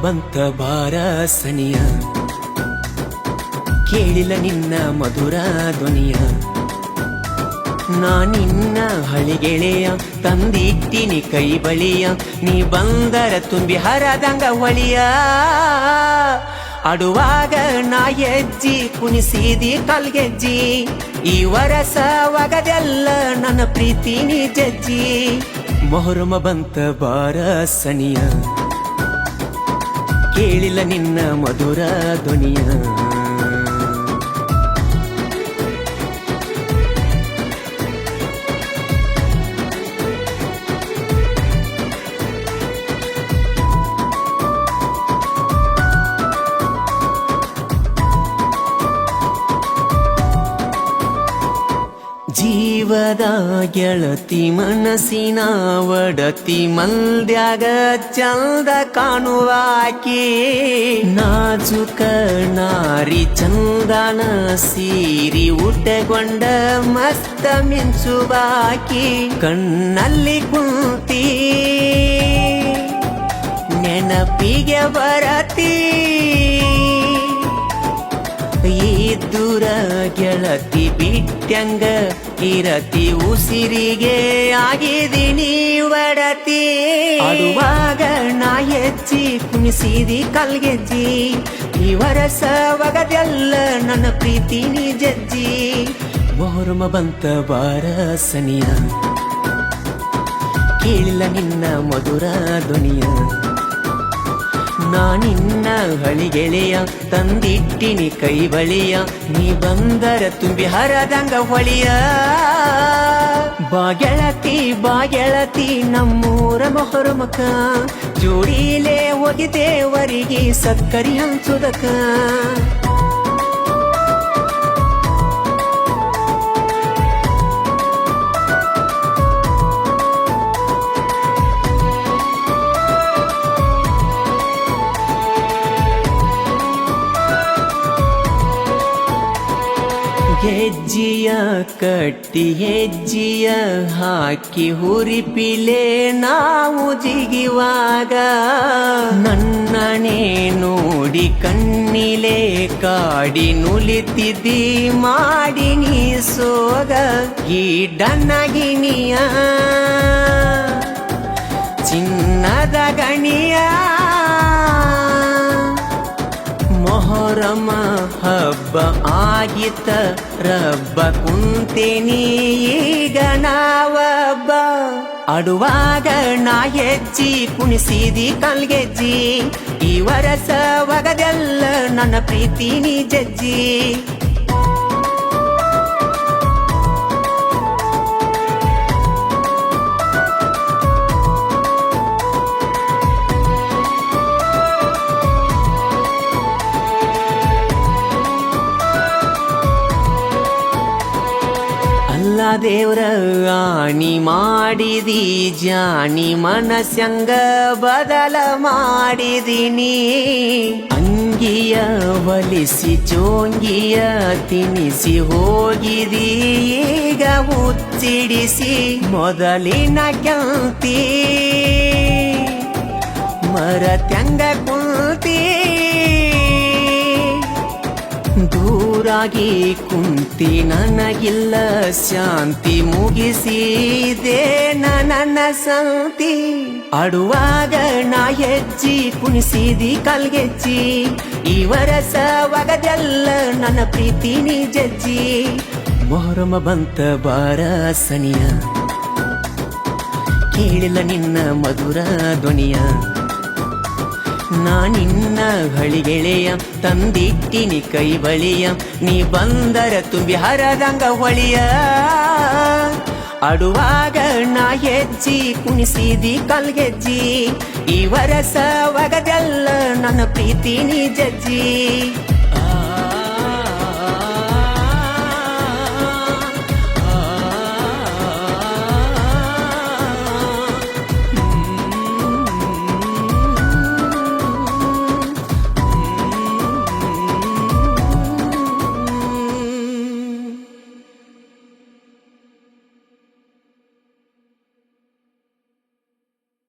ಬಂತ ಬಾರ ಸನಿಯ, ಕೇಳಿಲ್ಲ ನಿನ್ನ ಮಧುರ ಧ್ವನಿಯ. ನಾ ನಿನ್ನ ಹಳಿಗೆಳೆಯ ತಂದಿಟ್ಟಿನಿ ಕೈ ಬಳಿಯ, ನೀ ಬಂದರ ತುಂಬಿ ಹರದಂಗ ಹೊಳಿಯ. ಆಡುವಾಗ ನಾ ಹೆಜ್ಜಿ ಕುಣಿಸಿದಿ ಕಲ್ಗೆಜ್ಜಿ, ಈ ವರಸ ಒಗದೆಲ್ಲ ನನ್ನ ಪ್ರೀತಿ ನೀ ಜಜ್ಜಿ. ಮೊಹರಮ ಬಂತ ಬಾರ ಸನಿಯ, ಕೇಳಿಲ್ಲ ನಿನ್ನ ಮಧುರ ಧ್ವನಿಯ. ಜೀವದ ಗೆಳತಿ ಮನಸ್ಸಿನ ಒಡತಿ, ಮಲ್ದ್ಯಾಗ ಚಂದ ಕಾಣುವಾಕಿ. ನಾಜುಕ ನಾರಿ ಚಂದನ ಸೀರಿ ಉಟ್ಟೆಗೊಂಡ ಮಸ್ತ ಮಿಂಚುವಾಕಿ. ಕಣ್ಣಲ್ಲಿ ಕುಂತಿ ನೆನಪಿಗೆ ಬರತಿ, ಈ ದೂರ ಗೆಳತಿ ಬಿಟ್ಟಂಗ ಇರತಿ, ಉಸಿರಿಗೆ ಆಗಿದೀನಿ ಒಡತಿ. ಆಡುವಾಗ ನಾ ಹೆಜ್ಜಿ ಕುಣಿಸಿದಿ ಕಲ್ಗೆಜ್ಜಿ, ಈ ವರಸ ಒಗದೆಲ್ಲ ನನ್ನ ಪ್ರೀತಿ ನೀ ಜಜ್ಜಿ. ಮೊಹರಮ ಬಂತ ಬಾರ ಸನಿಯ, ಕೇಳಿಲ್ಲ ನಿನ್ನ ಮಧುರ ಧ್ವನಿಯ. ನಾ ನಿನ್ನ ಹಳಿಗೆಳೆಯ ತಂದಿಟ್ಟಿನಿ ಕೈ ಬಳಿಯ, ನೀ ಬಂದರ ತುಂಬಿ ಹರದಂಗ ಹೊಳಿಯ. ಬಾಗೆಳತಿ ನಮ್ಮೂರ ಮೊಹರಮಕ, ಜೋಡಿಲೇ ಹೋಗಿದೇವರಿಗೆ ಸಕ್ಕರಿ ಹಂಚುದಕ. ಹೆಜ್ಜಿಯ ಕಟ್ಟಿ ಹೆಜ್ಜಿಯ ಹಾಕಿ ಹುರಿಪಿಲೆ ನಾವು ಜಿಗಿವಾಗ, ನನ್ನನೆ ನೋಡಿ ಕಣ್ಣಿಲೆ ಕಾಡಿ ನುಲಿತಿದ್ದಿ ಮಾಡಿ ನೀ ಸೋಗ. ಈ ಡನ್ನಗಿನಿಯ ಚಿನ್ನದ ಗಣಿಯ, ಮೊಹರಮ ಹಬ್ಬ ಆಗಿತ್ತ ರಬ್ಬ ಕುಂತೇನಿ ಈಗ ನಾವಬ್ಬ. ಆಡುವಾಗ ನಾ ಹೆಜ್ಜಿ ಕುಣಿಸಿದಿ ಕಲ್ಗೆಜ್ಜಿ, ಈ ವರಸ ಒಗದೆಲ್ಲ ನನ್ನ ಪ್ರೀತಿ ನೀ ಜಜ್ಜಿ. ಅಲ್ಲ ದೇವ್ರ ಆಣಿ ಮಾಡಿದಿ ಜಾನಿ, ಮನಸ್ಸಂಗ ಬದಲ ಮಾಡಿದಿನಿ. ಅಂಗಿಯ ಒಲಿಸಿ ಚೋಂಗಿಯ ತಿನಿಸಿ ಹೋಗಿದಿ ಈಗ ಹುಚ್ಚಿಡಿಸಿ. ಮೊದಲಿನ ಕ್ಯಾಂತಿ ಮರತ್ಯಂಗ ಕುಂತಿ, ದೂರಾಗಿ ಕುಂತಿ ನನಗಿಲ್ಲ ಶಾಂತಿ, ಮುಗಿಸಿದೆ ನನ್ನ ಸಂತಿ. ಆಡುವಾಗ ನಾ ಹೆಜ್ಜಿ ಕುಣಿಸಿದಿ ಕಲ್ಗೆಜ್ಜಿ, ಈ ವರಸ ಒಗದೆಲ್ಲ ನನ್ನ ಪ್ರೀತಿ ನೀ ಜಜ್ಜಿ. ಮೊಹರಮ ಬಂತ ಬಾರ ಸನಿಯ, ಕೇಳಿಲ್ಲ ನಿನ್ನ ಮಧುರ ಧ್ವನಿಯ. ನಾ ನಿನ್ನ ಹಳಿಗೆಳೆಯ ತಂದಿಟ್ಟಿನಿ ಕೈ ಬಳಿಯ, ನೀ ಬಂದರ ತುಂಬಿ ಹರದಂಗ ಹೊಳಿಯ. ಆಡುವಾಗ ನಾ ಹೆಜ್ಜಿ ಕುಣಿಸಿದಿ ಕಲ್ಗೆಜ್ಜಿ, ಈ ವರಸ ಒಗದೆಲ್ಲ ನನ್ನ ಪ್ರೀತಿ ನೀ ಜಜ್ಜಿ.